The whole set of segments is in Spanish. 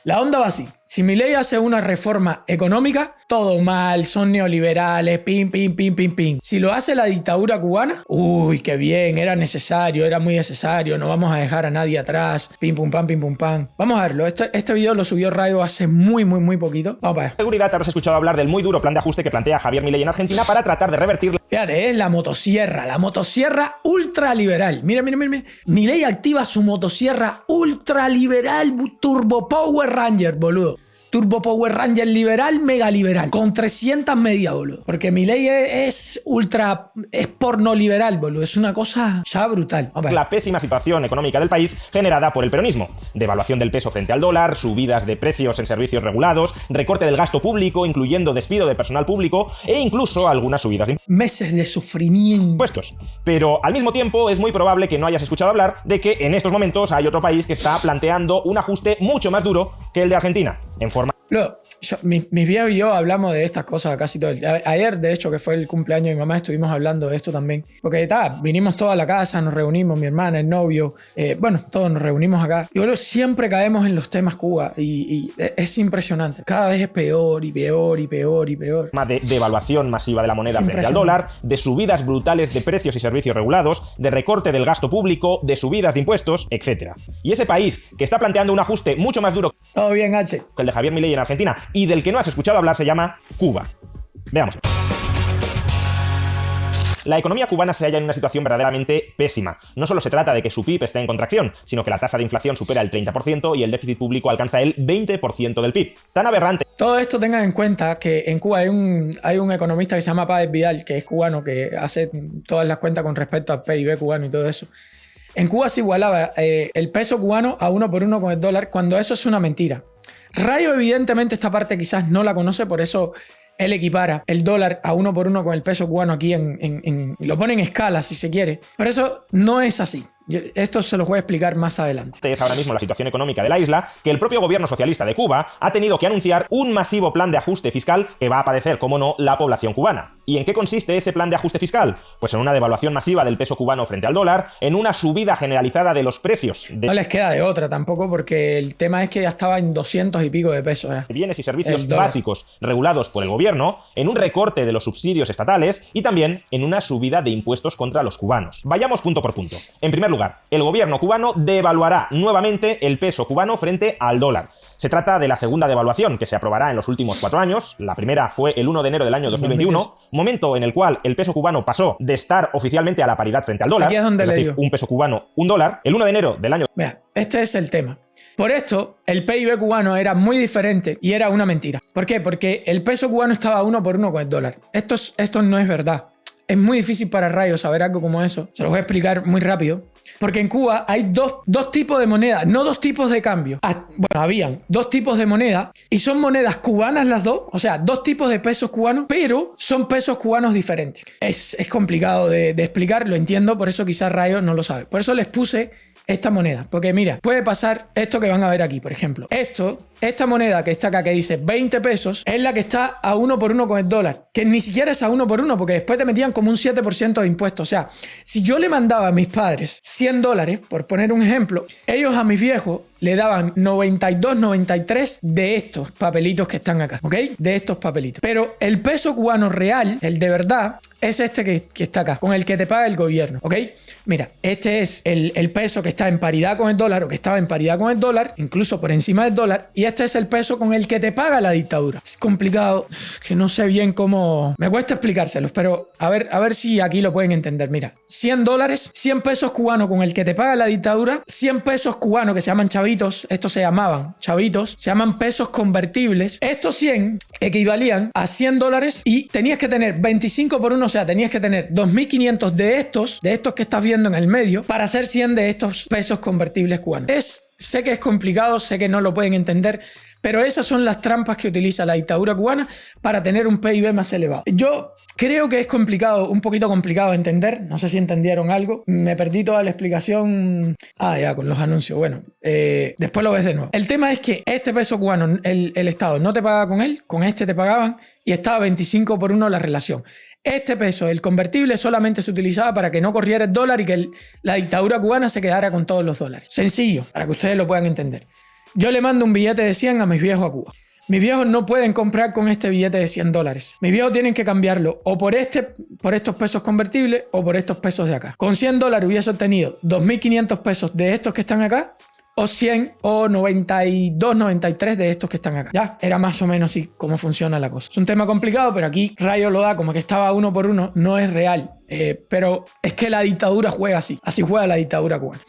La onda va así. Si Milei hace una reforma económica, todo mal, son neoliberales, pim, pim, pim, pim, pim. Si lo hace la dictadura cubana, uy, qué bien, era necesario, era muy necesario, no vamos a dejar a nadie atrás, pim, pum, pam, pim, pum, pam. Vamos a verlo, este video lo subió Rayo hace muy poquito. Vamos para allá. Seguridad, te habrás escuchado hablar del muy duro plan de ajuste que plantea Javier Milei en Argentina para tratar de revertir. Fíjate, es la motosierra ultraliberal. Mira. Milei activa su motosierra ultraliberal Turbo Power Ranger, boludo. Turbo Power Ranger liberal, mega liberal, con 300 medias, boludo. Porque Milei es porno liberal, boludo. Es una cosa ya brutal. La pésima situación económica del país generada por el peronismo. Devaluación del peso frente al dólar, subidas de precios en servicios regulados, recorte del gasto público, incluyendo despido de personal público e incluso algunas subidas de meses de sufrimiento. Impuestos. Pero al mismo tiempo es muy probable que no hayas escuchado hablar de que en estos momentos hay otro país que está planteando un ajuste mucho más duro que el de Argentina. En forma... Mis viejos y yo hablamos de estas cosas casi todo el día. Ayer, de hecho, que fue el cumpleaños de mi mamá, estuvimos hablando de esto también. Porque vinimos toda la casa, nos reunimos, mi hermana, el novio, todos nos reunimos acá. Y bueno, siempre caemos en los temas Cuba y es impresionante. Cada vez es peor y peor y peor y peor. De devaluación masiva de la moneda frente al dólar, de subidas brutales de precios y servicios regulados, de recorte del gasto público, de subidas de impuestos, etc. Y ese país que está planteando un ajuste mucho más duro todo bien, Alce, que el de Javier Milei en Argentina y del que no has escuchado hablar se llama Cuba. Veamos. La economía cubana se halla en una situación verdaderamente pésima. No solo se trata de que su PIB esté en contracción, sino que la tasa de inflación supera el 30% y el déficit público alcanza el 20% del PIB. Tan aberrante. Todo esto tengan en cuenta que en Cuba hay un economista que se llama Páez Vidal, que es cubano, que hace todas las cuentas con respecto al PIB cubano y todo eso. En Cuba se igualaba el peso cubano a 1 por 1 con el dólar, cuando eso es una mentira. Rayo evidentemente esta parte quizás no la conoce, por eso él equipara el dólar a 1 por 1 con el peso cubano aquí lo pone en escala si se quiere, pero eso no es así. Esto se lo voy a explicar más adelante. Es ahora mismo la situación económica de la isla, que el propio gobierno socialista de Cuba ha tenido que anunciar un masivo plan de ajuste fiscal que va a padecer, como no, la población cubana. ¿Y en qué consiste ese plan de ajuste fiscal? Pues en una devaluación masiva del peso cubano frente al dólar, en una subida generalizada de los precios No les queda de otra tampoco, porque el tema es que ya estaba en 200 y pico de pesos. De bienes y servicios básicos regulados por el gobierno, en un recorte de los subsidios estatales y también en una subida de impuestos contra los cubanos. Vayamos punto por punto. En primer lugar, el gobierno cubano devaluará nuevamente el peso cubano frente al dólar. Se trata de la segunda devaluación que se aprobará en los últimos 4 años. La primera fue el 1 de enero del año 2021, momento en el cual el peso cubano pasó de estar oficialmente a la paridad frente al dólar, aquí es donde es decir, un peso cubano, un dólar, el 1 de enero del año... Vea, este es el tema. Por esto, el PIB cubano era muy diferente y era una mentira. ¿Por qué? Porque el peso cubano estaba 1 por 1 con el dólar. Esto no es verdad. Es muy difícil para Rayo saber algo como eso. Se lo voy a explicar muy rápido. Porque en Cuba hay dos tipos de moneda, no dos tipos de cambio. Habían 2 tipos de moneda y son monedas cubanas las dos, o sea, 2 tipos de pesos cubanos, pero son pesos cubanos diferentes. Es complicado de explicar, lo entiendo, por eso quizás Rayo no lo sabe. Por eso les puse esta moneda, porque mira, puede pasar esto que van a ver aquí, por ejemplo. Esta moneda que está acá, que dice 20 pesos, es la que está a 1 por 1 con el dólar, que ni siquiera es a 1 por 1, porque después te metían como un 7% de impuestos. O sea, si yo le mandaba a mis padres $100, por poner un ejemplo, ellos a mis viejos le daban 92, 93 de estos papelitos que están acá, ¿ok? De estos papelitos. Pero el peso cubano real, el de verdad, es este que está acá, con el que te paga el gobierno, ¿ok? Mira, este es el peso que está en paridad con el dólar, o que estaba en paridad con el dólar, incluso por encima del dólar, y este es el peso con el que te paga la dictadura. Es complicado, que no sé bien cómo... Me cuesta explicárselos, pero a ver si aquí lo pueden entender. Mira, $100, 100 pesos cubanos con el que te paga la dictadura, 100 pesos cubanos que se llaman chavitos, estos se llamaban chavitos, se llaman pesos convertibles. Estos 100 equivalían a $100 y tenías que tener 25 por 1, o sea, tenías que tener 2.500 de estos que estás viendo en el medio para hacer 100 de estos pesos convertibles cubanos. Sé que es complicado, sé que no lo pueden entender, pero esas son las trampas que utiliza la dictadura cubana para tener un PIB más elevado. Yo creo que es complicado, un poquito complicado de entender. No sé si entendieron algo. Me perdí toda la explicación. Ya, con los anuncios. Bueno, después lo ves de nuevo. El tema es que este peso cubano, el Estado no te paga con él, con este te pagaban y estaba 25 por 1 la relación. Este peso, el convertible, solamente se utilizaba para que no corriera el dólar y que la dictadura cubana se quedara con todos los dólares. Sencillo, para que ustedes lo puedan entender. Yo le mando un billete de 100 a mis viejos a Cuba. Mis viejos no pueden comprar con este billete de $100. Mis viejos tienen que cambiarlo o por estos pesos convertibles o por estos pesos de acá. Con $100 hubiese obtenido 2.500 pesos de estos que están acá o 100 o 92, 93 de estos que están acá. Ya, era más o menos así como funciona la cosa. Es un tema complicado, pero aquí Rayo lo da como que estaba uno por uno. No es real. Pero es que la dictadura juega así. Así juega la dictadura cubana.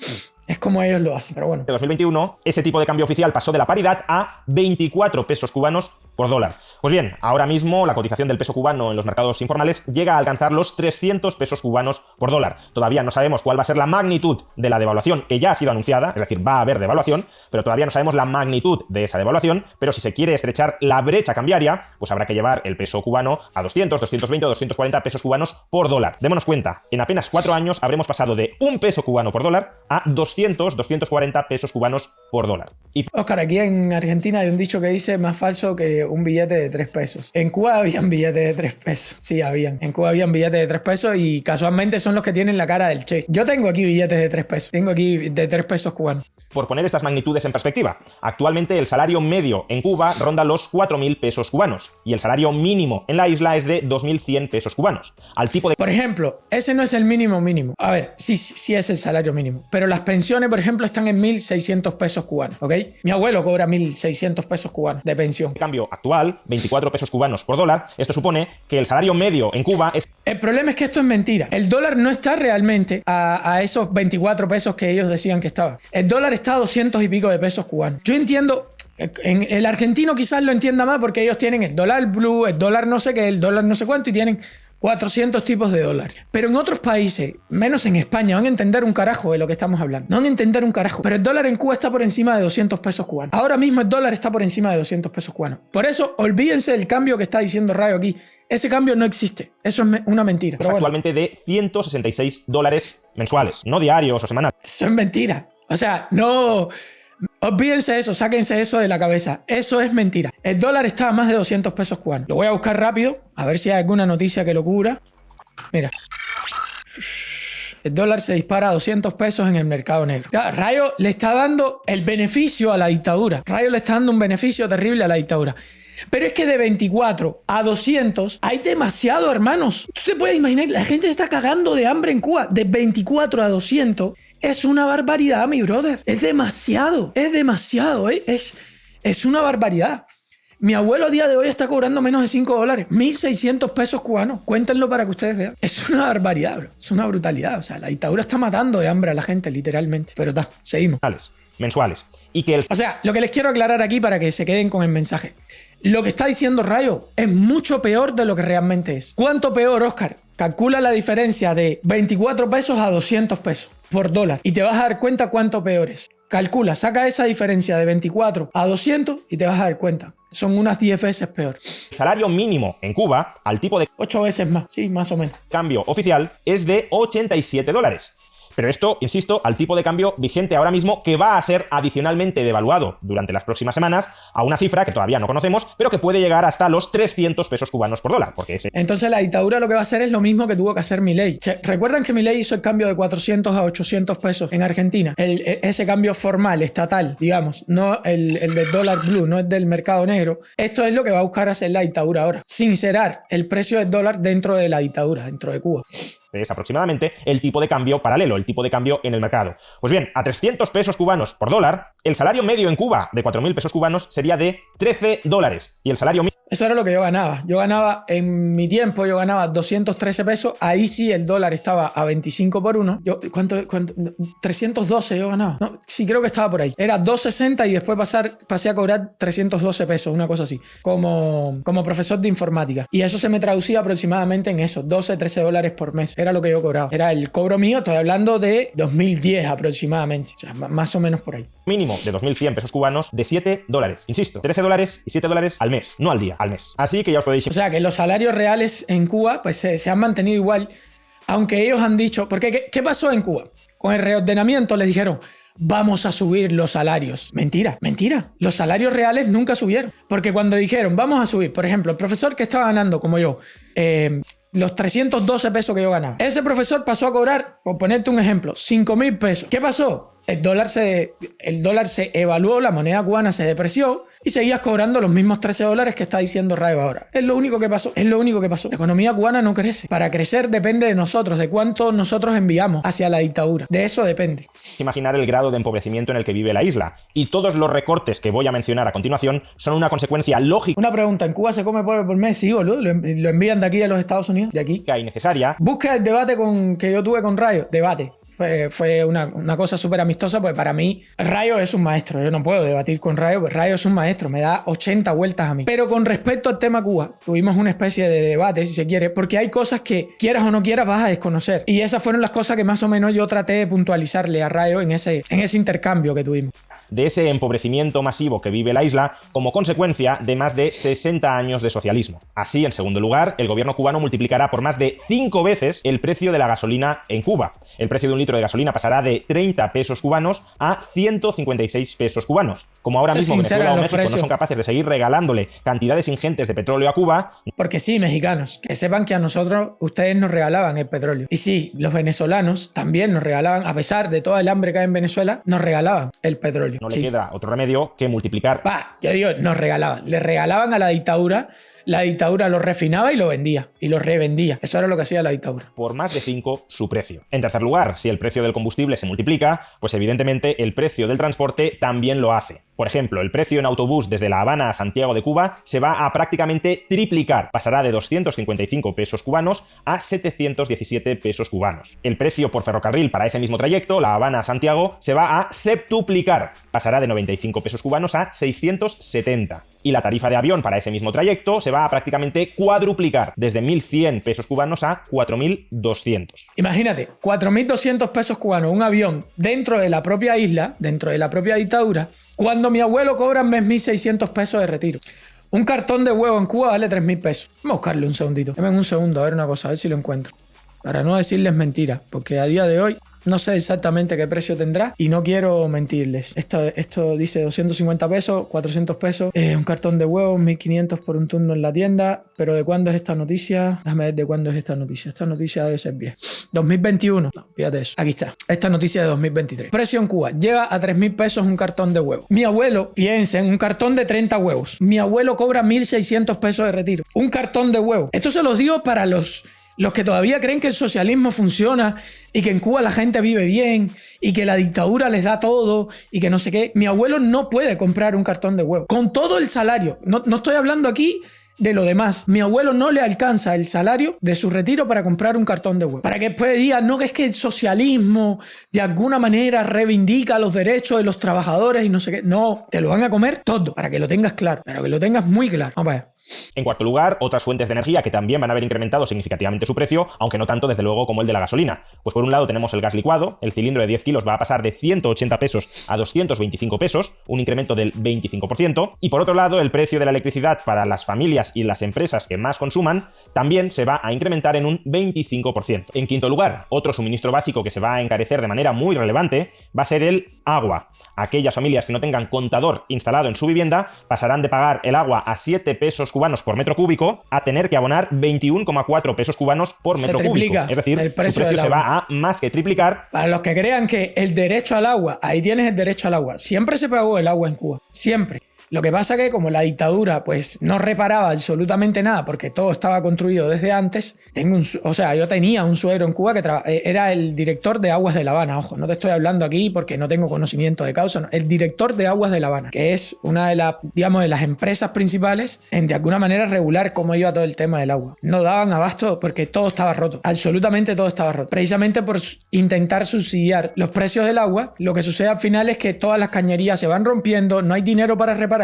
Es como ellos lo hacen, pero bueno. En 2021, ese tipo de cambio oficial pasó de la paridad a 24 pesos cubanos por dólar. Pues bien, ahora mismo la cotización del peso cubano en los mercados informales llega a alcanzar los 300 pesos cubanos por dólar. Todavía no sabemos cuál va a ser la magnitud de la devaluación que ya ha sido anunciada, es decir, va a haber devaluación, pero todavía no sabemos la magnitud de esa devaluación, pero si se quiere estrechar la brecha cambiaria, pues habrá que llevar el peso cubano a 200, 220 o 240 pesos cubanos por dólar. Démonos cuenta, en apenas 4 años habremos pasado de un peso cubano por dólar a 200, 240 pesos cubanos por dólar. Y Óscar, aquí en Argentina hay un dicho que dice más falso que un billete de 3 pesos. En Cuba habían billetes de 3 pesos. Sí, habían. En Cuba habían billetes de 3 pesos y casualmente son los que tienen la cara del Che. Yo tengo aquí billetes de 3 pesos. Tengo aquí de 3 pesos cubanos. por poner estas magnitudes en perspectiva, actualmente el salario medio en Cuba ronda los 4.000 pesos cubanos y el salario mínimo en la isla es de 2.100 pesos cubanos. Al tipo de... Por ejemplo, ese no es el mínimo mínimo. A ver, sí es el salario mínimo. Pero las pensiones, por ejemplo, están en 1.600 pesos cubanos, ¿ok? Mi abuelo cobra 1.600 pesos cubanos de pensión. cambio actual, 24 pesos cubanos por dólar, esto supone que el salario medio en Cuba es... El problema es que esto es mentira. El dólar no está realmente a esos 24 pesos que ellos decían que estaba. El dólar está a 200 y pico de pesos cubanos. Yo entiendo... El argentino quizás lo entienda más porque ellos tienen el dólar blue, el dólar no sé qué, el dólar no sé cuánto y tienen 400 tipos de dólares. Pero en otros países, menos en España, van a entender un carajo de lo que estamos hablando. No van a entender un carajo. Pero el dólar en Cuba está por encima de 200 pesos cubanos. Ahora mismo el dólar está por encima de 200 pesos cubanos. Por eso, olvídense del cambio que está diciendo Rayo aquí. Ese cambio no existe. Eso es una mentira. Es actualmente de $166 mensuales, no diarios o semanales. Eso es mentira. O sea, no... Olvídense eso, sáquense eso de la cabeza. Eso es mentira. El dólar está a más de 200 pesos cubanos. Lo voy a buscar rápido, a ver si hay alguna noticia que lo cubra. Mira. El dólar se dispara a 200 pesos en el mercado negro. Ya, Rayo le está dando el beneficio a la dictadura. Rayo le está dando un beneficio terrible a la dictadura. Pero es que de 24 a 200 hay demasiado, hermanos. Tú te puedes imaginar, la gente se está cagando de hambre en Cuba. De 24 a 200 es una barbaridad, mi brother. Es demasiado, es una barbaridad. Mi abuelo a día de hoy está cobrando menos de $5, 1.600 pesos cubanos. Cuéntenlo para que ustedes vean. Es una barbaridad, bro. Es una brutalidad. O sea, la dictadura está matando de hambre a la gente, literalmente. Pero está, seguimos. Mensuales. Y que O sea, lo que les quiero aclarar aquí para que se queden con el mensaje. Lo que está diciendo Rayo es mucho peor de lo que realmente es. ¿Cuánto peor, Óscar? Calcula la diferencia de 24 pesos a 200 pesos por dólar y te vas a dar cuenta cuánto peor es. Calcula, saca esa diferencia de 24 a 200 y te vas a dar cuenta. Son unas 10 veces peor. El salario mínimo en Cuba, al tipo de 8 veces más, sí, más o menos. Cambio oficial, es de $87. Pero esto, insisto, al tipo de cambio vigente ahora mismo, que va a ser adicionalmente devaluado durante las próximas semanas a una cifra que todavía no conocemos, pero que puede llegar hasta los 300 pesos cubanos por dólar. Porque Entonces la dictadura lo que va a hacer es lo mismo que tuvo que hacer Milei. ¿Recuerdan que Milei hizo el cambio de 400 a 800 pesos en Argentina? Ese cambio formal, estatal, digamos, no el del dólar blue, no el del mercado negro. Esto es lo que va a buscar hacer la dictadura ahora. Sincerar el precio del dólar dentro de la dictadura, dentro de Cuba. Es aproximadamente el tipo de cambio paralelo, el tipo de cambio en el mercado. Pues bien, a 300 pesos cubanos por dólar, el salario medio en Cuba de 4.000 pesos cubanos sería de $13 y el salario mínimo... Eso era lo que yo ganaba. Yo ganaba, en mi tiempo, yo ganaba 213 pesos. Ahí sí el dólar estaba a 25 por 1. ¿Cuánto? 312 yo ganaba. No, sí, creo que estaba por ahí. Era 260 y después pasé a cobrar 312 pesos, una cosa así, como profesor de informática. Y eso se me traducía aproximadamente en eso, 12, 13 dólares por mes. Era lo que yo cobraba. Era el cobro mío, estoy hablando de 2010 aproximadamente. O sea, más o menos por ahí. Mínimo de 2.100 pesos cubanos de $7. Insisto, $13 y $7 al mes, no al día, al mes. Así que ya os podéis... O sea, que los salarios reales en Cuba pues se han mantenido igual, aunque ellos han dicho... Porque ¿qué pasó en Cuba? Con el reordenamiento les dijeron, vamos a subir los salarios. Mentira. Los salarios reales nunca subieron. Porque cuando dijeron, vamos a subir, por ejemplo, el profesor que estaba ganando, como yo, los 312 pesos que yo ganaba, ese profesor pasó a cobrar, por ponerte un ejemplo, 5.000 pesos. ¿Qué pasó? el dólar se evaluó, la moneda cubana se depreció y seguías cobrando los mismos $13 que está diciendo Rayo ahora. Es lo único que pasó. La economía cubana no crece. Para crecer depende de nosotros, de cuánto nosotros enviamos hacia la dictadura. De eso depende. Imaginar el grado de empobrecimiento en el que vive la isla. Y todos los recortes que voy a mencionar a continuación son una consecuencia lógica. Una pregunta, ¿en Cuba se come pollo por mes? Sí, boludo. Lo envían de aquí de los Estados Unidos, de aquí. Y necesaria. Busca el debate que yo tuve con Rayo. Debate. Fue una cosa súper amistosa, porque para mí Rayo es un maestro. Yo no puedo debatir con Rayo, porque Rayo es un maestro, me da 80 vueltas a mí. Pero con respecto al tema Cuba, tuvimos una especie de debate, si se quiere, porque hay cosas que, quieras o no quieras, vas a desconocer. Y esas fueron las cosas que más o menos yo traté de puntualizarle a Rayo en ese intercambio que tuvimos. De ese empobrecimiento masivo que vive la isla como consecuencia de más de 60 años de socialismo. Así, en segundo lugar, el gobierno cubano multiplicará por más de 5 veces el precio de la gasolina en Cuba. El precio de un litro de gasolina pasará de 30 pesos cubanos a 156 pesos cubanos. Como ahora mismo Venezuela o México no son capaces de seguir regalándole cantidades ingentes de petróleo a Cuba... Porque sí, mexicanos, que sepan que a nosotros, ustedes nos regalaban el petróleo. Y sí, los venezolanos también nos regalaban, a pesar de toda el hambre que hay en Venezuela, nos regalaban el petróleo. No le queda otro remedio que multiplicar. Yo digo, nos regalaban. Le regalaban a la dictadura lo refinaba y lo vendía. Y lo revendía. Eso era lo que hacía la dictadura. Por más de 5 su precio. En tercer lugar, si el precio del combustible se multiplica, pues evidentemente el precio del transporte también lo hace. Por ejemplo, el precio en autobús desde La Habana a Santiago de Cuba se va a prácticamente triplicar. Pasará de 255 pesos cubanos a 717 pesos cubanos. El precio por ferrocarril para ese mismo trayecto, La Habana a Santiago, se va a septuplicar. Pasará de 95 pesos cubanos a 670. Y la tarifa de avión para ese mismo trayecto se va a prácticamente cuadruplicar, desde 1.100 pesos cubanos a 4.200. Imagínate, 4.200 pesos cubanos, un avión dentro de la propia isla, dentro de la propia dictadura, cuando mi abuelo cobra en mes 1.600 pesos de retiro. Un cartón de huevo en Cuba vale 3.000 pesos. Vamos a buscarlo un segundito. Dame un segundo, a ver una cosa, a ver si lo encuentro. Para no decirles mentiras, porque a día de hoy no sé exactamente qué precio tendrá y no quiero mentirles. Esto dice 250 pesos, 400 pesos, un cartón de huevos, 1.500 por un turno en la tienda. Pero ¿de cuándo es esta noticia? Déjame ver de cuándo es esta noticia. Esta noticia debe ser bien. 2021. No, fíjate eso. Aquí está. Esta noticia de 2023. Precio en Cuba. Llega a 3.000 pesos un cartón de huevos. Mi abuelo, piensen, un cartón de 30 huevos. Mi abuelo cobra 1.600 pesos de retiro. Un cartón de huevos. Esto se los digo para los que todavía creen que el socialismo funciona y que en Cuba la gente vive bien y que la dictadura les da todo y que no sé qué. Mi abuelo no puede comprar un cartón de huevo. Con todo el salario. No estoy hablando aquí de lo demás. Mi abuelo no le alcanza el salario de su retiro para comprar un cartón de huevo. Para que después digan, no, que es que el socialismo de alguna manera reivindica los derechos de los trabajadores y no sé qué. No, te lo van a comer todo, para que lo tengas claro, para que lo tengas muy claro. Vamos a ver. En cuarto lugar, otras fuentes de energía que también van a haber incrementado significativamente su precio, aunque no tanto desde luego como el de la gasolina. Pues por un lado tenemos el gas licuado, el cilindro de 10 kilos va a pasar de 180 pesos a 225 pesos, un incremento del 25%, y por otro lado el precio de la electricidad para las familias y las empresas que más consuman también se va a incrementar en un 25%. En quinto lugar, otro suministro básico que se va a encarecer de manera muy relevante va a ser el agua. Aquellas familias que no tengan contador instalado en su vivienda pasarán de pagar el agua a 7 pesos cubanos por metro cúbico a tener que abonar 21,4 pesos cubanos por metro cúbico. Es decir, su precio se va a más que triplicar. Para los que crean que el derecho al agua, ahí tienes el derecho al agua. Siempre se pagó el agua en Cuba. Siempre. Lo que pasa que como la dictadura pues no reparaba absolutamente nada porque todo estaba construido desde antes, yo tenía un suegro en Cuba que era el director de Aguas de La Habana. Ojo, no te estoy hablando aquí porque no tengo conocimiento de causa, no. El director de Aguas de La Habana, que es una de las empresas principales en de alguna manera regular cómo iba todo el tema del agua. No daban abasto porque todo estaba roto, absolutamente todo estaba roto. Precisamente por intentar subsidiar los precios del agua, lo que sucede al final es que todas las cañerías se van rompiendo, no hay dinero para reparar.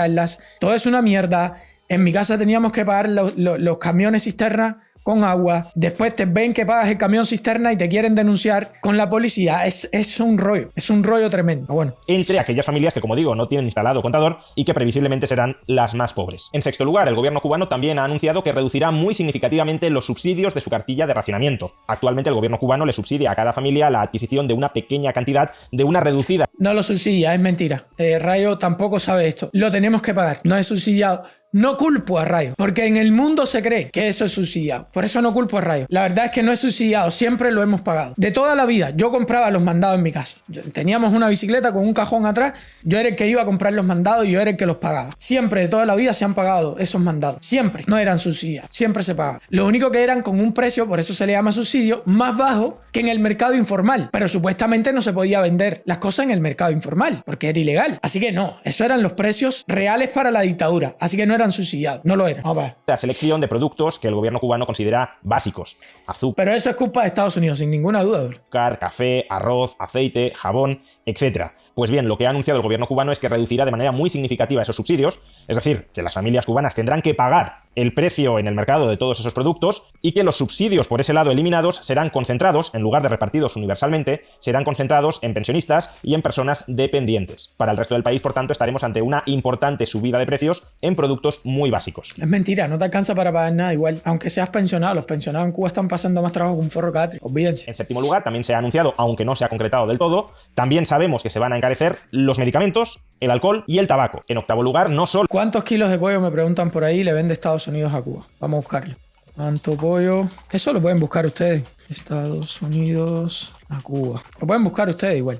Todo es una mierda. En mi casa teníamos que pagar los camiones cisterna con agua. Después te ven que pagas el camión cisterna y te quieren denunciar con la policía. Es un rollo tremendo. Bueno. Entre aquellas familias que, como digo, no tienen instalado contador y que previsiblemente serán las más pobres. En sexto lugar, el gobierno cubano también ha anunciado que reducirá muy significativamente los subsidios de su cartilla de racionamiento. Actualmente el gobierno cubano le subsidia a cada familia la adquisición de una pequeña cantidad de una reducida. No lo subsidia, es mentira. Rayo tampoco sabe esto. Lo tenemos que pagar. No es subsidiado. no culpo a Rayo, porque en el mundo se cree que eso es subsidiado. Por eso no culpo a Rayo. La verdad es que no es subsidiado, siempre lo hemos pagado. De toda la vida, yo compraba los mandados en mi casa. Teníamos una bicicleta con un cajón atrás, yo era el que iba a comprar los mandados y yo era el que los pagaba. Siempre, de toda la vida, se han pagado esos mandados. Siempre. No eran subsidiados, siempre se pagaban. Lo único que eran con un precio, por eso se le llama subsidio, más bajo que en el mercado informal. Pero supuestamente no se podía vender las cosas en el mercado informal, porque era ilegal. Así que no, eso eran los precios reales para la dictadura. Así que no eran subsidiados, no lo eran. La selección de productos que el gobierno cubano considera básicos. Azúcar. Pero eso es culpa de Estados Unidos, sin ninguna duda. Café, arroz, aceite, jabón, etc. Pues bien, lo que ha anunciado el gobierno cubano es que reducirá de manera muy significativa esos subsidios, es decir, que las familias cubanas tendrán que pagar el precio en el mercado de todos esos productos y que los subsidios por ese lado eliminados serán concentrados, en lugar de repartidos universalmente, serán concentrados en pensionistas y en personas dependientes. Para el resto del país, por tanto, estaremos ante una importante subida de precios en productos muy básicos. Es mentira, no te alcanza para pagar nada igual, aunque seas pensionado. Los pensionados en Cuba están pasando más trabajo que un forro catri, olvídense. En séptimo lugar, también se ha anunciado, aunque no se ha concretado del todo, también sabemos que se van a encarecer los medicamentos, el alcohol y el tabaco. En octavo lugar, no solo... ¿Cuántos kilos de pollo, me preguntan por ahí, le vende Estados Unidos a Cuba? Vamos a buscarlo. ¿Cuánto pollo? Eso lo pueden buscar ustedes. Estados Unidos a Cuba. Lo pueden buscar ustedes igual.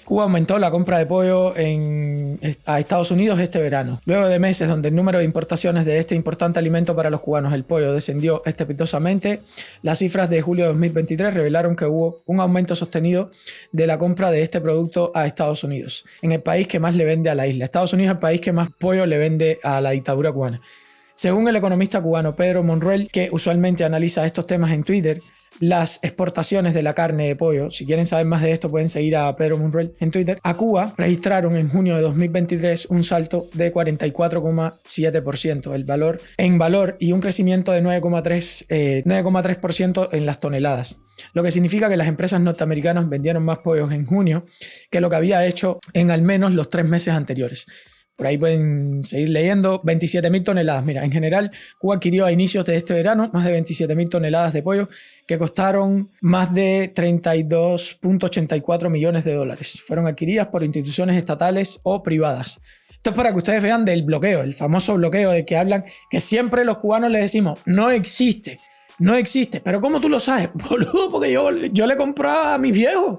Cuba aumentó la compra de pollo a Estados Unidos este verano. Luego de meses donde el número de importaciones de este importante alimento para los cubanos, el pollo, descendió estrepitosamente, las cifras de julio de 2023 revelaron que hubo un aumento sostenido de la compra de este producto a Estados Unidos, en el país que más le vende a la isla. Estados Unidos es el país que más pollo le vende a la dictadura cubana. Según el economista cubano Pedro Monruel, que usualmente analiza estos temas en Twitter, las exportaciones de la carne de pollo, si quieren saber más de esto pueden seguir a Pedro Monruel en Twitter, a Cuba registraron en junio de 2023 un salto de 44,7% en valor y un crecimiento de 9,3% en las toneladas. Lo que significa que las empresas norteamericanas vendieron más pollos en junio que lo que había hecho en al menos los 3 meses anteriores. Por ahí pueden seguir leyendo. 27.000 toneladas. Mira, en general, Cuba adquirió a inicios de este verano más de 27.000 toneladas de pollo que costaron más de 32.84 millones de dólares. Fueron adquiridas por instituciones estatales o privadas. Esto es para que ustedes vean del bloqueo, el famoso bloqueo del que hablan, que siempre los cubanos les decimos, no existe. No existe. ¿Pero cómo tú lo sabes? Boludo, porque yo le compraba a mis viejos.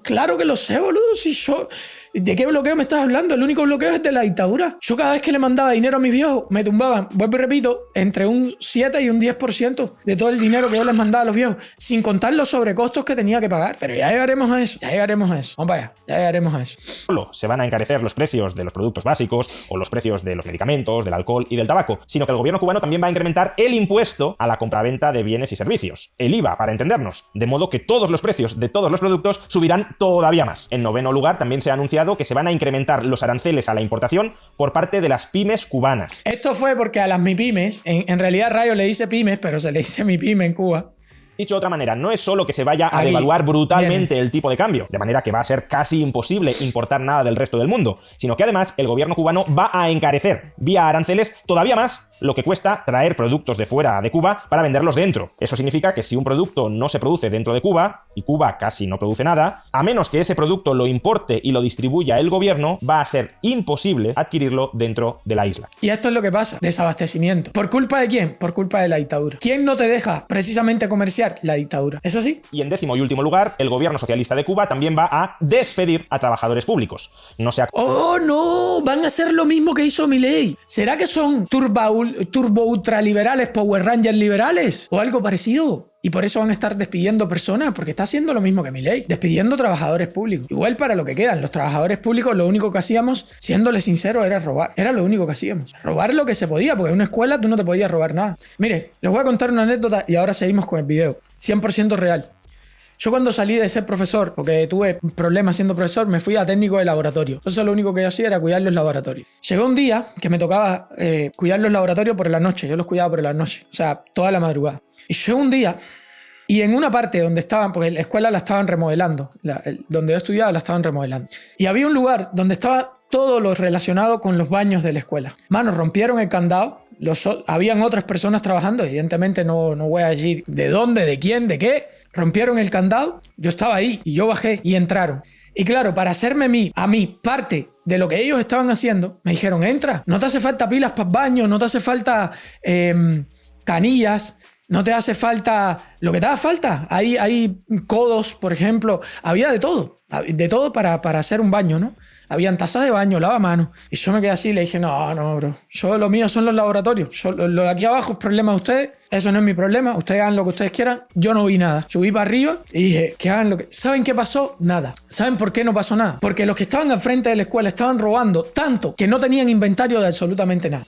Claro que lo sé, boludo. Si yo... ¿De qué bloqueo me estás hablando? El único bloqueo es de la dictadura. Yo cada vez que le mandaba dinero a mis viejos, me tumbaban, vuelvo y repito, entre un 7 y un 10% de todo el dinero que yo les mandaba a los viejos, sin contar los sobrecostos que tenía que pagar. Pero ya llegaremos a eso. Vamos para allá, ya llegaremos a eso. Solo se van a encarecer los precios de los productos básicos o los precios de los medicamentos, del alcohol y del tabaco, sino que el gobierno cubano también va a incrementar el impuesto a la compraventa de bienes y servicios, el IVA, para entendernos, de modo que todos los precios de todos los productos subirán todavía más. En noveno lugar, también se ha anunciado que se van a incrementar los aranceles a la importación por parte de las pymes cubanas. Esto fue porque a las MIPYMES, en realidad Rayo le dice pymes, pero se le dice MIPYME en Cuba. Dicho de otra manera, no es solo que se vaya a devaluar brutalmente el tipo de cambio, de manera que va a ser casi imposible importar nada del resto del mundo, sino que además el gobierno cubano va a encarecer, vía aranceles, todavía más lo que cuesta traer productos de fuera de Cuba para venderlos dentro. Eso significa que si un producto no se produce dentro de Cuba, y Cuba casi no produce nada, a menos que ese producto lo importe y lo distribuya el gobierno, va a ser imposible adquirirlo dentro de la isla. Y esto es lo que pasa, desabastecimiento. ¿Por culpa de quién? Por culpa de la dictadura. ¿Quién no te deja precisamente comerciar? La dictadura. ¿Es así? Y en décimo y último lugar, el gobierno socialista de Cuba también va a despedir a trabajadores públicos. ¡Oh, no! Van a hacer lo mismo que hizo Milei. ¿Será que son turbo ultraliberales, Power Rangers liberales? ¿O algo parecido? Y por eso van a estar despidiendo personas, porque está haciendo lo mismo que Milei, despidiendo trabajadores públicos. Igual para lo que quedan, los trabajadores públicos lo único que hacíamos, siéndole sincero, era robar. Era lo único que hacíamos. Robar lo que se podía, porque en una escuela tú no te podías robar nada. Mire, les voy a contar una anécdota y ahora seguimos con el video. 100% real. Yo cuando salí de ser profesor, porque tuve problemas siendo profesor, me fui a técnico de laboratorio. Entonces lo único que yo hacía era cuidar los laboratorios. Llegó un día que me tocaba cuidar los laboratorios por la noche. Yo los cuidaba por la noche, o sea, toda la madrugada. Y llegó un día y en una parte donde estaban, porque la escuela la estaban remodelando, donde yo estudiaba la estaban remodelando. Y había un lugar donde estaba todo lo relacionado con los baños de la escuela. Mano, rompieron el candado, habían otras personas trabajando, evidentemente no voy a decir de dónde, de quién, de qué. Rompieron el candado, yo estaba ahí y yo bajé y entraron. Y claro, para hacerme a mí parte de lo que ellos estaban haciendo, me dijeron, entra, no te hace falta pilas para el baño, no te hace falta canillas, no te hace falta lo que te haga falta. Hay codos, por ejemplo, había de todo para hacer un baño, ¿no? Habían tazas de baño, lavamanos. Y yo me quedé así y le dije, no, bro. Lo mío son los laboratorios. Lo de aquí abajo es problema de ustedes. Eso no es mi problema. Ustedes hagan lo que ustedes quieran. Yo no vi nada. Subí para arriba y dije, que hagan lo que... ¿Saben qué pasó? Nada. ¿Saben por qué no pasó nada? Porque los que estaban al frente de la escuela estaban robando tanto que no tenían inventario de absolutamente nada.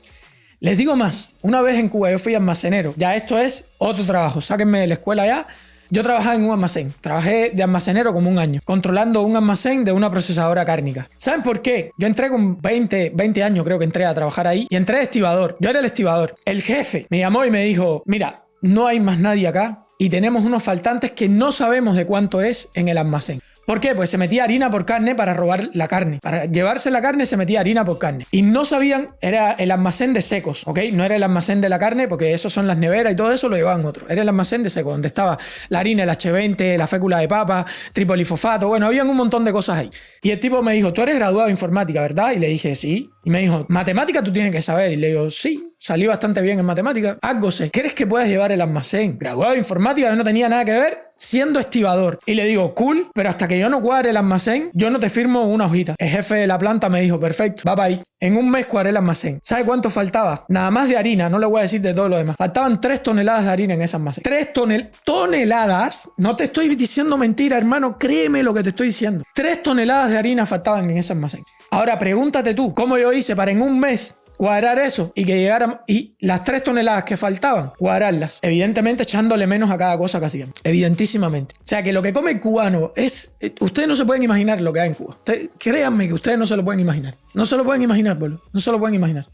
Les digo más. Una vez en Cuba yo fui almacenero. Ya esto es otro trabajo. Sáquenme de la escuela ya. Yo trabajaba en un almacén. Trabajé de almacenero como un año, controlando un almacén de una procesadora cárnica. ¿Saben por qué? Yo entré con 20 años, creo que entré a trabajar ahí, y entré de estibador. Yo era el estibador. El jefe me llamó y me dijo, mira, no hay más nadie acá y tenemos unos faltantes que no sabemos de cuánto es en el almacén. ¿Por qué? Pues se metía harina por carne para robar la carne. Para llevarse la carne se metía harina por carne. Y no sabían, era el almacén de secos, ¿ok? No era el almacén de la carne, porque esos son las neveras y todo eso lo llevaban otros. Era el almacén de secos, donde estaba la harina, el H20, la fécula de papa, tripolifosfato. Bueno, habían un montón de cosas ahí. Y el tipo me dijo, tú eres graduado de informática, ¿verdad? Y le dije, sí. Y me dijo, matemática tú tienes que saber. Y le digo, sí. Salí bastante bien en matemática. Algo sé. ¿Crees que puedes llevar el almacén? Graduado de informática, yo no tenía nada que ver siendo estibador. Y le digo, cool, pero hasta que yo no cuadre el almacén, yo no te firmo una hojita. El jefe de la planta me dijo, perfecto, va para ahí. En un mes cuadré el almacén. ¿Sabe cuánto faltaba? Nada más de harina, no le voy a decir de todo lo demás. Faltaban 3 toneladas de harina en ese almacén. 3 toneladas. No te estoy diciendo mentira, hermano. Créeme lo que te estoy diciendo. 3 toneladas de harina faltaban en ese almacén. Ahora pregúntate tú, ¿cómo yo hice para en un mes cuadrar eso y que llegaran y las 3 toneladas que faltaban, cuadrarlas? Evidentemente echándole menos a cada cosa que hacían. Evidentísimamente. O sea que lo que come el cubano es... Ustedes no se pueden imaginar lo que hay en Cuba. Créanme que ustedes no se lo pueden imaginar. No se lo pueden imaginar, boludo. No se lo pueden imaginar.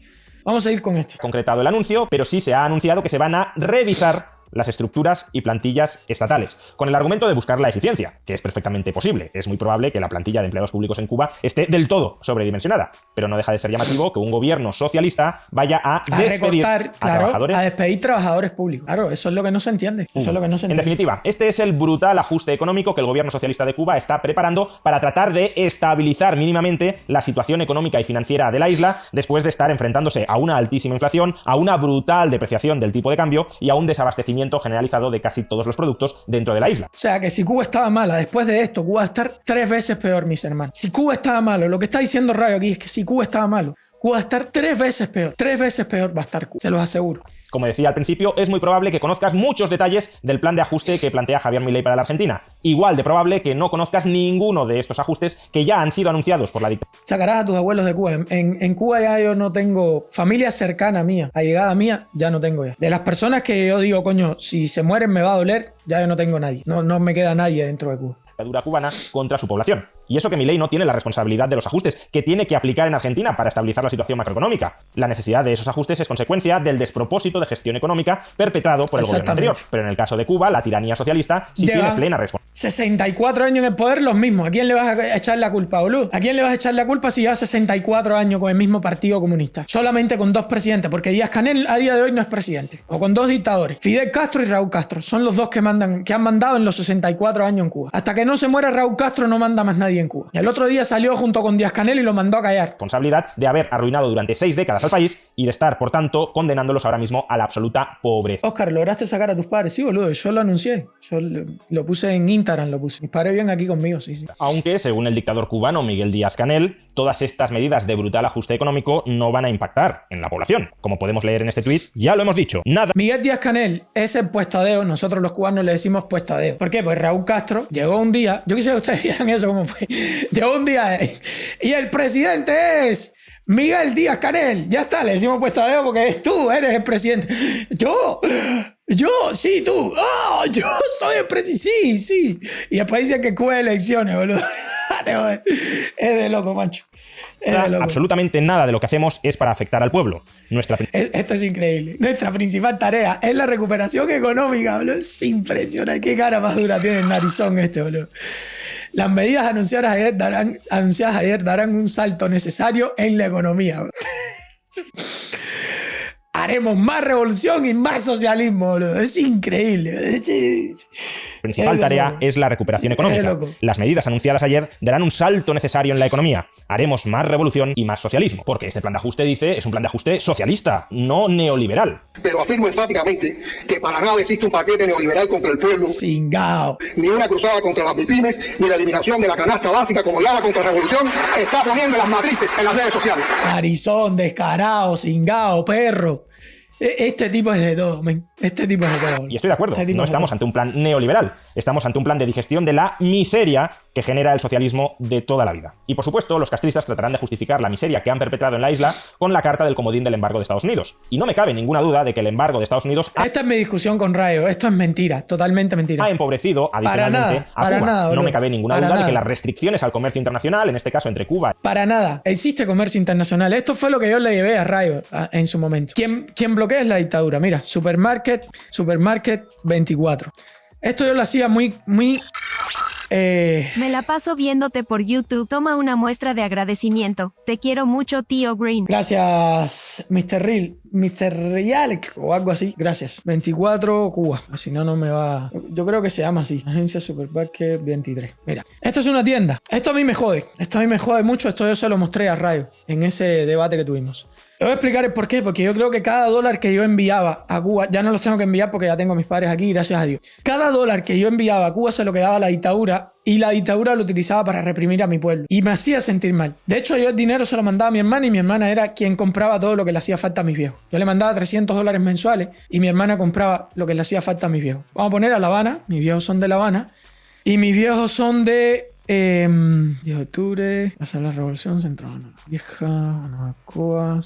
Vamos a ir con esto. Concretado el anuncio, pero sí se ha anunciado que se van a revisar las estructuras y plantillas estatales, con el argumento de buscar la eficiencia, que es perfectamente posible. Es muy probable que la plantilla de empleados públicos en Cuba esté del todo sobredimensionada, pero no deja de ser llamativo que un gobierno socialista vaya a despedir recortar, a trabajadores. A despedir trabajadores públicos. Claro, eso es lo que no se entiende. Eso es lo que no se entiende. En definitiva, este es el brutal ajuste económico que el gobierno socialista de Cuba está preparando para tratar de estabilizar mínimamente la situación económica y financiera de la isla después de estar enfrentándose a una altísima inflación, a una brutal depreciación del tipo de cambio y a un desabastecimiento generalizado de casi todos los productos dentro de la isla. O sea que si Cuba estaba mala, después de esto, Cuba va a estar 3 veces peor, mis hermanos. Si Cuba estaba malo, lo que está diciendo Rayo aquí es que si Cuba estaba malo, Cuba va a estar 3 veces peor. 3 veces peor va a estar Cuba, se los aseguro. Como decía al principio, es muy probable que conozcas muchos detalles del plan de ajuste que plantea Javier Milei para la Argentina. Igual de probable que no conozcas ninguno de estos ajustes que ya han sido anunciados por la dictadura. Sacarás a tus abuelos de Cuba. En Cuba ya yo no tengo familia cercana mía, allegada mía, ya no tengo ya. De las personas que yo digo, coño, si se mueren me va a doler, ya yo no tengo nadie. No me queda nadie dentro de Cuba. Cubana contra su población. Y eso que Milei no tiene la responsabilidad de los ajustes que tiene que aplicar en Argentina para estabilizar la situación macroeconómica. La necesidad de esos ajustes es consecuencia del despropósito de gestión económica perpetrado por el gobierno anterior. Pero en el caso de Cuba, la tiranía socialista sí tiene plena responsabilidad. 64 años en el poder, los mismos. ¿A quién le vas a echar la culpa, boludo? ¿A quién le vas a echar la culpa si lleva 64 años con el mismo partido comunista? Solamente con 2 presidentes, porque Díaz-Canel a día de hoy no es presidente. O con 2 dictadores. Fidel Castro y Raúl Castro. Son los 2 que han mandado en los 64 años en Cuba. Hasta que no se muera Raúl Castro no manda más nadie en Cuba. Y el otro día salió junto con Díaz-Canel y lo mandó a callar. Responsabilidad de haber arruinado durante 6 décadas al país y de estar, por tanto, condenándolos ahora mismo a la absoluta pobreza. Oscar, ¿lograste sacar a tus padres? Sí, boludo, yo lo anuncié. Yo lo puse en Instagram, lo puse. Mis padres vienen aquí conmigo, sí. Aunque, según el dictador cubano Miguel Díaz-Canel, todas estas medidas de brutal ajuste económico no van a impactar en la población. Como podemos leer en este tuit, ya lo hemos dicho, nada. Miguel Díaz-Canel es el puestadeo, nosotros los cubanos le decimos puestadeo. ¿Por qué? Pues Raúl Castro llegó un día, yo quisiera que ustedes vieran eso como fue, llegó un día y el presidente es Miguel Díaz-Canel. Ya está, le decimos puestadeo porque tú eres el presidente. Yo, sí, tú. Oh, yo soy el presidente, sí. Y después dicen que Cuba de elecciones, boludo. Es de loco, macho. Absolutamente nada de lo que hacemos es para afectar al pueblo. Esto es increíble. Nuestra principal tarea es la recuperación económica, boludo. Es impresionante. Qué cara más dura tiene el narizón este, boludo. Las medidas anunciadas ayer darán un salto necesario en la economía. haremos más revolución y más socialismo, boludo. Es increíble. Principal tarea es la recuperación económica. Las medidas anunciadas ayer darán un salto necesario en la economía. Haremos más revolución y más socialismo. Porque este plan de ajuste, dice, es un plan de ajuste socialista, no neoliberal. Pero afirmo enfáticamente que para nada existe un paquete neoliberal contra el pueblo. Cingao. Ni una cruzada contra las MIPYMES, ni la eliminación de la canasta básica como ya la contrarrevolución está poniendo las matrices en las redes sociales. Arizón, descarado, cingao, perro. Este tipo es de todo, men. Este tipo es de todo. Y estoy de acuerdo, no estamos ante un plan neoliberal, estamos ante un plan de digestión de la miseria que genera el socialismo de toda la vida. Y por supuesto, los castristas tratarán de justificar la miseria que han perpetrado en la isla con la carta del comodín del embargo de Estados Unidos. Y no me cabe ninguna duda de que el embargo de Estados Unidos Esta es mi discusión con Rayo, esto es mentira, totalmente mentira. ha empobrecido adicionalmente a Cuba. Nada, no me cabe ninguna duda de que las restricciones al comercio internacional, en este caso entre Cuba... Para nada, existe comercio internacional. Esto fue lo que yo le llevé a Rayo en su momento. ¿Quién bloquea es la dictadura? Mira, Supermarket 24. Esto yo lo hacía muy... Me la paso viéndote por YouTube. Toma una muestra de agradecimiento. Te quiero mucho, tío Green. Gracias, Mr. Real o algo así. Gracias. 24 Cuba. Si no, no me va... Yo creo que se llama así. Agencia Supermarket 23. Mira, esto es una tienda. Esto a mí me jode. Esto a mí me jode mucho. Esto yo se lo mostré a Rayo en ese debate que tuvimos. Le voy a explicar el por qué, porque yo creo que cada dólar que yo enviaba a Cuba, ya no los tengo que enviar porque ya tengo a mis padres aquí, gracias a Dios. Cada dólar que yo enviaba a Cuba se lo quedaba la dictadura y la dictadura lo utilizaba para reprimir a mi pueblo. Y me hacía sentir mal. De hecho, yo el dinero se lo mandaba a mi hermana y mi hermana era quien compraba todo lo que le hacía falta a mis viejos. Yo le mandaba $300 mensuales y mi hermana compraba lo que le hacía falta a mis viejos. Vamos a poner a La Habana, mis viejos son de La Habana y mis viejos son de... 10 de octubre, hacer la revolución central, vieja, Guanabacoa,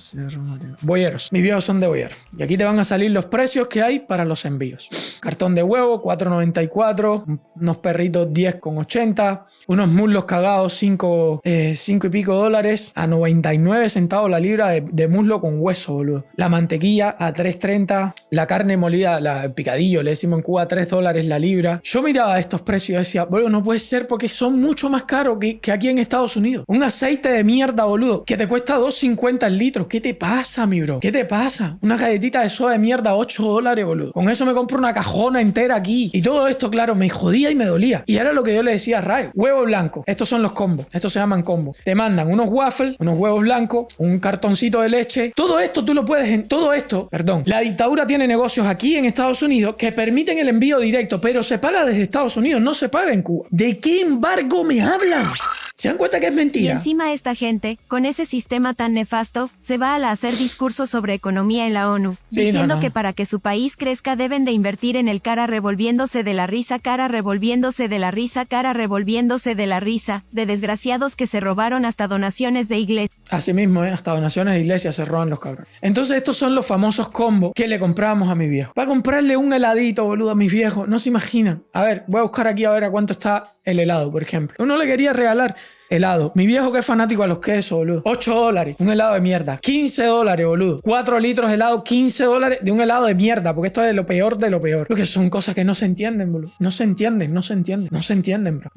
Boyeros. Mis viejos son de Boyeros. Y aquí te van a salir los precios que hay para los envíos. Cartón de huevo, $4.94, unos perritos 10,80, unos muslos cagados 5 y pico dólares, a 99 centavos la libra de muslo con hueso, boludo. La mantequilla a 3.30, la carne molida, el picadillo, le decimos en Cuba $3 la libra. Yo miraba estos precios y decía, boludo, no puede ser porque son mucho más caros que aquí en Estados Unidos. Un aceite de mierda, boludo, que te cuesta $2.50 el litro. ¿Qué te pasa, mi bro? ¿Qué te pasa? Una galletita de soda de mierda, $8, boludo. Con eso me compro una cajona entera aquí. Y todo esto, claro, me jodía y me dolía. Y era lo que yo le decía a Rayo. Huevo blanco. Estos son los combos. Estos se llaman combos. Te mandan unos waffles, unos huevos blancos, un cartoncito de leche. Todo esto tú lo puedes... Perdón. La dictadura tiene negocios aquí en Estados Unidos que permiten el envío directo, pero se paga desde Estados Unidos, no se paga en Cuba. ¿De qué embargo me hablan? ¿Se dan cuenta que es mentira? Y encima esta gente, con ese sistema tan nefasto, se va a hacer discursos sobre economía en la ONU, diciendo que para que su país crezca deben de invertir en el cara revolviéndose de la risa, cara revolviéndose de la risa, cara revolviéndose de la risa, de desgraciados que se robaron hasta donaciones de iglesia. Así mismo, hasta donaciones de iglesia se roban los cabrones. Entonces estos son los famosos combos que le comprábamos a mi viejo. Para comprarle un heladito, boludo, a mis viejos, no se imaginan. A ver, voy a buscar aquí a ver a cuánto está el helado, por ejemplo. Uno le quería regalar helado. Mi viejo que es fanático a los quesos, boludo. $8. Un helado de mierda. $15, boludo. 4 litros de helado, $15 de un helado de mierda. Porque esto es lo peor de lo peor. Porque son cosas que no se entienden, boludo. No se entienden, bro. No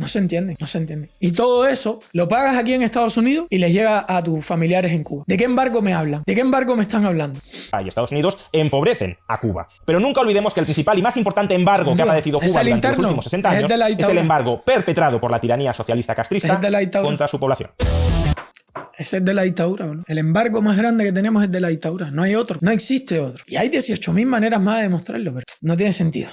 se entienden. Y todo eso lo pagas aquí en Estados Unidos y les llega a tus familiares en Cuba. ¿De qué embargo me hablan? ¿De qué embargo me están hablando? Y Estados Unidos empobrecen a Cuba. Pero nunca olvidemos que el principal y más importante embargo que ha padecido Cuba durante los últimos 60 años es el embargo perpetrado por la tiranía socialista castrista contra su población. Ese es de la dictadura, bro. El embargo más grande que tenemos es de la dictadura. No hay otro. No existe otro. Y hay 18.000 maneras más de demostrarlo, pero no tiene sentido.